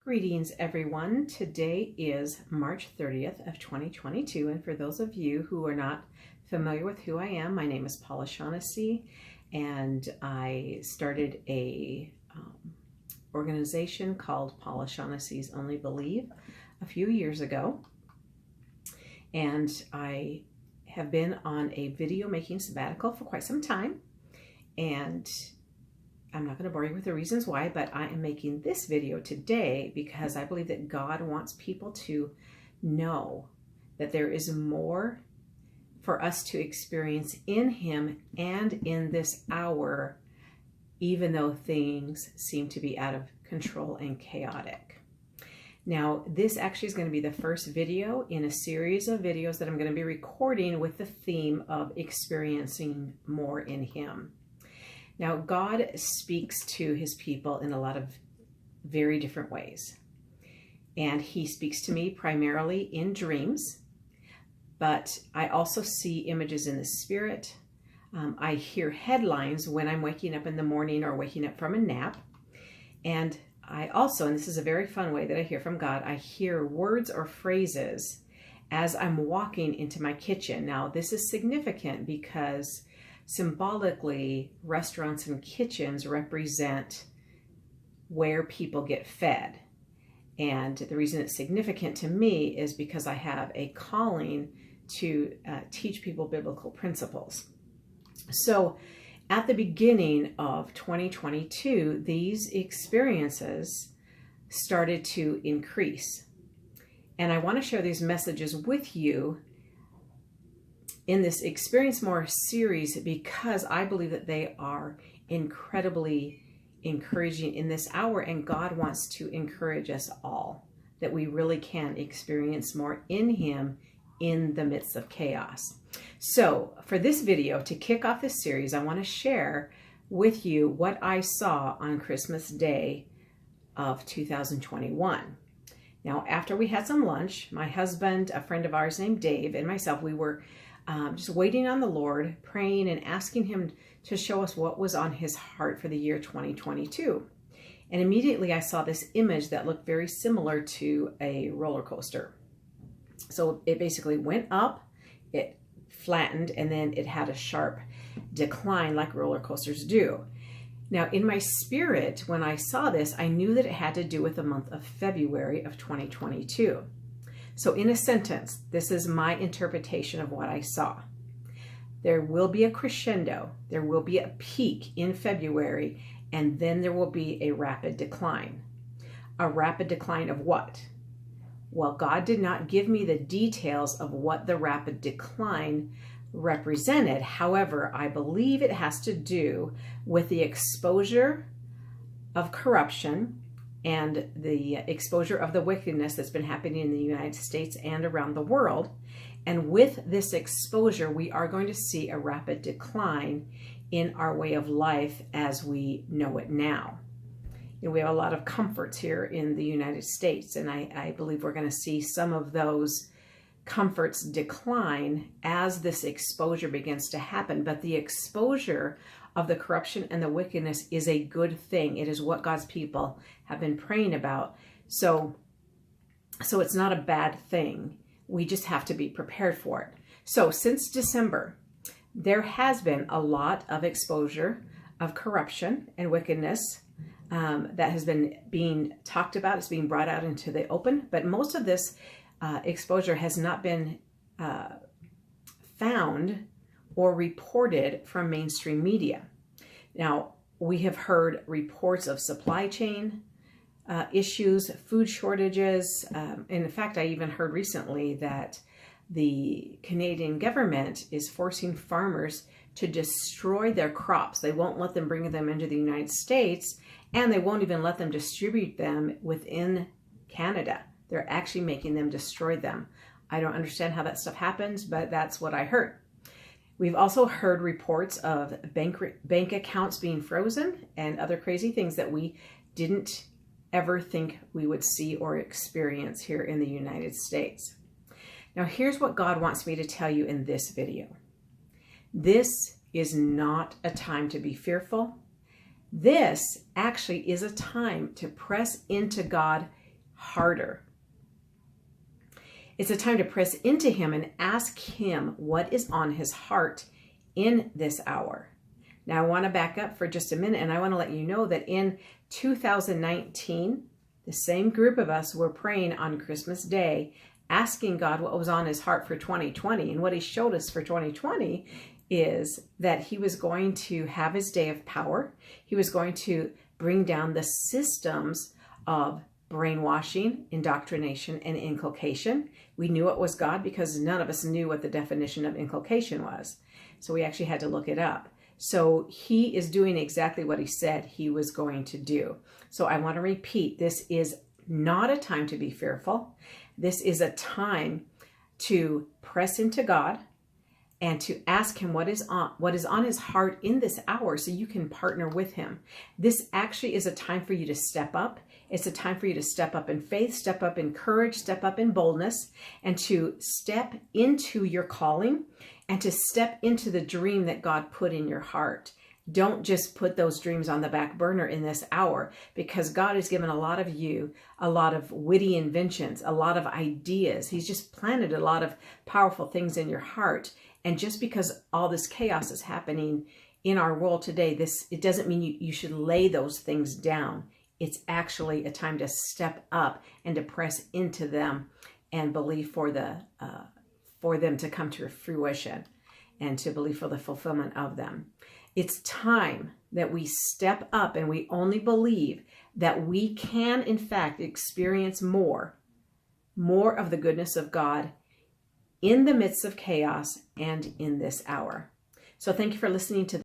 Greetings, everyone. Today is March 30th of 2022, and for those of you who are not familiar with who I am, my name is Paula Shaughnessy, and I started a organization called Paula Shaughnessy's Only Believe a few years ago, and I have been on a video making sabbatical for quite some time, and I'm not going to bore you with the reasons why, but I am making this video today because I believe that God wants people to know that there is more for us to experience in Him and in this hour, even though things seem to be out of control and chaotic. Now, this actually is going to be the first video in a series of videos that I'm going to be recording with the theme of experiencing more in Him. Now, God speaks to His people in a lot of very different ways. And He speaks to me primarily in dreams, but I also see images in the spirit. I hear headlines when I'm waking up in the morning or waking up from a nap. And I also, and this is a very fun way that I hear from God, I hear words or phrases as I'm walking into my kitchen. Now, this is significant because symbolically, restaurants and kitchens represent where people get fed. And the reason it's significant to me is because I have a calling to teach people biblical principles. So at the beginning of 2022, these experiences started to increase. And I want to share these messages with you in this Experience More series because I believe that they are incredibly encouraging in this hour, and God wants to encourage us all that we really can experience more in Him in the midst of chaos. So for this video, to kick off this series, I want to share with you what I saw on Christmas Day of 2021. Now, after we had some lunch, my husband, a friend of ours named Dave, and myself, we were just waiting on the Lord, praying and asking Him to show us what was on His heart for the year 2022. And immediately I saw this image that looked very similar to a roller coaster. So it basically went up, it flattened, and then it had a sharp decline like roller coasters do. Now, in my spirit, when I saw this, I knew that it had to do with the month of February of 2022. So in a sentence, this is my interpretation of what I saw. There will be a crescendo, there will be a peak in February, and then there will be a rapid decline. A rapid decline of what? Well, God did not give me the details of what the rapid decline represented. However, I believe it has to do with the exposure of corruption and the exposure of the wickedness that's been happening in the United States and around the world. And with this exposure, we are going to see a rapid decline in our way of life as we know it now. You know, we have a lot of comforts here in the United States, and I believe we're going to see some of those comforts decline as this exposure begins to happen. But the exposure of the corruption and the wickedness is a good thing. It is what God's people have been praying about. So it's not a bad thing. We just have to be prepared for it. So since December, there has been a lot of exposure of corruption and wickedness that has been being talked about. It's being brought out into the open, but most of this exposure has not been found or reported from mainstream media. Now, we have heard reports of supply chain issues, food shortages. In fact, I even heard recently that the Canadian government is forcing farmers to destroy their crops. They won't let them bring them into the United States, and they won't even let them distribute them within Canada. They're actually making them destroy them. I don't understand how that stuff happens, but that's what I heard. We've also heard reports of bank accounts being frozen and other crazy things that we didn't ever think we would see or experience here in the United States. Now, here's what God wants me to tell you in this video. This is not a time to be fearful. This actually is a time to press into God harder. It's a time to press into him and ask him what is on his heart in this hour. Now, I want to back up for just a minute, and I want to let you know that in 2019, the same group of us were praying on Christmas Day, asking God what was on his heart for 2020. And what he showed us for 2020 is that he was going to have his day of power. He was going to bring down the systems of brainwashing, indoctrination, and inculcation. We knew it was God because none of us knew what the definition of inculcation was. So we actually had to look it up. So he is doing exactly what he said he was going to do. So I want to repeat, this is not a time to be fearful. This is a time to press into God and to ask him what is on his heart in this hour so you can partner with him. This actually is a time for you to step up. It's a time for you to step up in faith, step up in courage, step up in boldness, and to step into your calling and to step into the dream that God put in your heart. Don't just put those dreams on the back burner in this hour, because God has given a lot of you a lot of witty inventions, a lot of ideas. He's just planted a lot of powerful things in your heart. And just because all this chaos is happening in our world today, it doesn't mean you should lay those things down. It's actually a time to step up and to press into them and believe for them to come to fruition and to believe for the fulfillment of them. It's time that we step up and we only believe that we can, in fact, experience more of the goodness of God in the midst of chaos and in this hour. So thank you for listening to